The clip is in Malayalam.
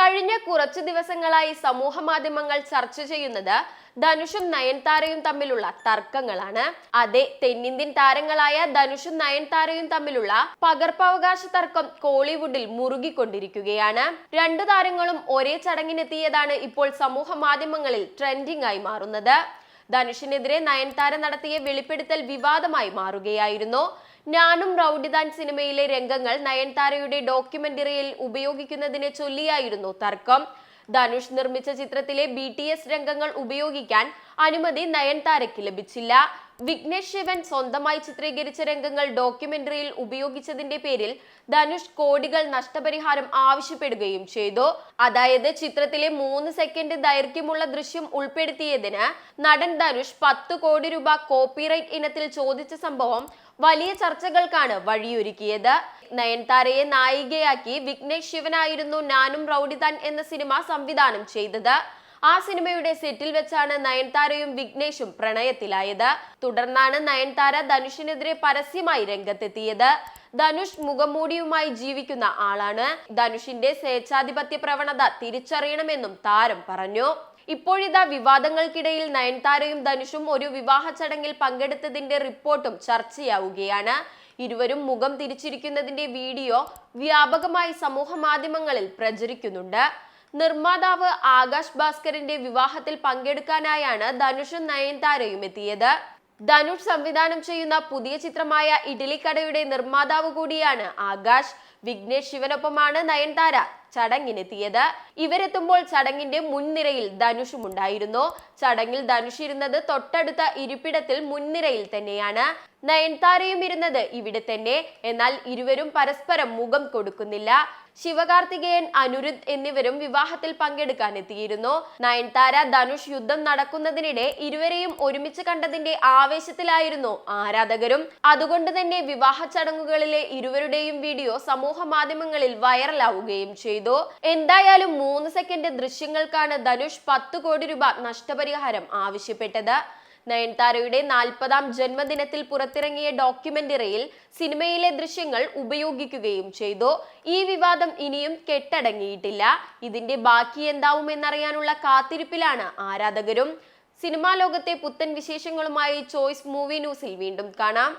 കഴിഞ്ഞ കുറച്ചു ദിവസങ്ങളായി സമൂഹ മാധ്യമങ്ങൾ ചർച്ച ചെയ്യുന്നത് ധനുഷും നയൻതാരയും തമ്മിലുള്ള തർക്കങ്ങളാണ്. അതെ, തെന്നിന്ത്യൻ താരങ്ങളായ ധനുഷും നയൻതാരയും തമ്മിലുള്ള പകർപ്പവകാശ തർക്കം കോളിവുഡിൽ മുറുകിക്കൊണ്ടിരിക്കുകയാണ്. രണ്ടു താരങ്ങളും ഒരേ ചടങ്ങിനെത്തിയതാണ് ഇപ്പോൾ സമൂഹ മാധ്യമങ്ങളിൽ ട്രെൻഡിംഗ് ആയി മാറുന്നത്. ധനുഷിനെതിരെ നയൻതാര നടത്തിയ വെളിപ്പെടുത്തൽ വിവാദമായി മാറുകയായിരുന്നു. ഞാനും റൌഡിദാൻ സിനിമയിലെ രംഗങ്ങൾ നയൻതാരയുടെ ഡോക്യുമെന്ററിയിൽ ഉപയോഗിക്കുന്നതിനെ ചൊല്ലിയായിരുന്നു തർക്കം. ധനുഷ് നിർമ്മിച്ച ചിത്രത്തിലെ BTS രംഗങ്ങൾ ഉപയോഗിക്കാൻ അനുമതി നയൻതാരയ്ക്ക് ലഭിച്ചില്ല. വിഘ്നേഷ് ശിവൻ സ്വന്തമായി ചിത്രീകരിച്ച രംഗങ്ങൾ ഡോക്യുമെന്ററിയിൽ ഉപയോഗിച്ചതിന്റെ പേരിൽ ധനുഷ് കോടികൾ നഷ്ടപരിഹാരം ആവശ്യപ്പെടുകയും ചെയ്തു. അതായത് ചിത്രത്തിലെ 3 സെക്കൻഡ് ദൈർഘ്യമുള്ള ദൃശ്യം ഉൾപ്പെടുത്തിയതിന് നടൻ ധനുഷ് 10 കോടി രൂപ കോപ്പിറൈറ്റ് ഇനത്തിൽ ചോദിച്ച സംഭവം വലിയ ചർച്ചകൾക്കാണ് വഴിയൊരുക്കിയത്. നയൻതാരയെ നായികയാക്കി വിഘ്നേഷ് ശിവനായിരുന്നു ഞാനും റൌഡിദാൻ എന്ന സിനിമ സംവിധാനം ചെയ്തത്. ആ സിനിമയുടെ സെറ്റിൽ വെച്ചാണ് നയൻതാരയും വിഘ്നേഷും പ്രണയത്തിലായത്. തുടർന്നാണ് നയൻതാര ധനുഷിനെതിരെ പരസ്യമായി രംഗത്തെത്തിയത്. ധനുഷ് മുഖംമൂടിയുമായി ജീവിക്കുന്ന ആളാണ്. ധനുഷിന്റെ സ്വേച്ഛാധിപത്യ പ്രവണത തിരിച്ചറിയണമെന്നും താരം പറഞ്ഞു. ഇപ്പോഴിതാ വിവാദങ്ങൾക്കിടയിൽ നയൻതാരയും ധനുഷും ഒരു വിവാഹ ചടങ്ങിൽ പങ്കെടുത്തതിന്റെ റിപ്പോർട്ടും ചർച്ചയാവുകയാണ്. ഇരുവരും മുഖം തിരിച്ചിരിക്കുന്നതിന്റെ വീഡിയോ വ്യാപകമായി സമൂഹ മാധ്യമങ്ങളിൽ പ്രചരിക്കുന്നുണ്ട്. നിർമ്മാതാവ് ആകാശ് ഭാസ്കറിന്റെ വിവാഹത്തിൽ പങ്കെടുക്കാനായാണ് ധനുഷും നയൻതാരയും എത്തിയത്. ധനുഷ് സംവിധാനം ചെയ്യുന്ന പുതിയ ചിത്രമായ ഇഡ്ഡലിക്കടയുടെ നിർമ്മാതാവ് കൂടിയാണ് ആകാശ്. വിഘ്നേഷ് ശിവനൊപ്പമാണ് നയൻതാര ചടങ്ങിനെത്തിയത്. ഇവരെത്തുമ്പോൾ ചടങ്ങിന്റെ മുൻനിരയിൽ ധനുഷും ഉണ്ടായിരുന്നു. ചടങ്ങിൽ ധനുഷ് ഇരുന്നത് തൊട്ടടുത്ത ഇരിപ്പിടത്തിൽ മുൻനിരയിൽ തന്നെയാണ്. നയൻതാരയും ഇരുന്നത് ഇവിടെ തന്നെ. എന്നാൽ ഇരുവരും പരസ്പരം മുഖം കൊടുക്കുന്നില്ല. ശിവകാർത്തികേയൻ, അനിരുദ്ധ് എന്നിവരും വിവാഹത്തിൽ പങ്കെടുക്കാൻ എത്തിയിരുന്നു. നയൻതാര ധനുഷ് യുദ്ധം നടക്കുന്നതിനിടെ ഇരുവരെയും ഒരുമിച്ച് കണ്ടതിന്റെ ആവേശത്തിലായിരുന്നു ആരാധകരും. അതുകൊണ്ട് തന്നെ വിവാഹ ചടങ്ങുകളിലെ ഇരുവരുടെയും വീഡിയോ സമൂഹ മാധ്യമങ്ങളിൽ വൈറലാവുകയും ചെയ്തു. എന്തായാലും 3 സെക്കൻഡ് ദൃശ്യങ്ങൾക്കാണ് ധനുഷ് 10 കോടി രൂപ നഷ്ടപരിഹാരം ആവശ്യപ്പെട്ടത്. നയൻതാരയുടെ 40ാം ജന്മദിനത്തിൽ പുറത്തിറങ്ങിയ ഡോക്യുമെന്ററിയിൽ സിനിമയിലെ ദൃശ്യങ്ങൾ ഉപയോഗിക്കുകയും ചെയ്തു. ഈ വിവാദം ഇനിയും കെട്ടടങ്ങിയിട്ടില്ല. ഇതിന്റെ ബാക്കി എന്താവുമെന്നറിയാനുള്ള കാത്തിരിപ്പിലാണ് ആരാധകരും. സിനിമാ ലോകത്തെ പുത്തൻ വിശേഷങ്ങളുമായി ചോയ്സ് മൂവി ന്യൂസിൽ വീണ്ടും കാണാം.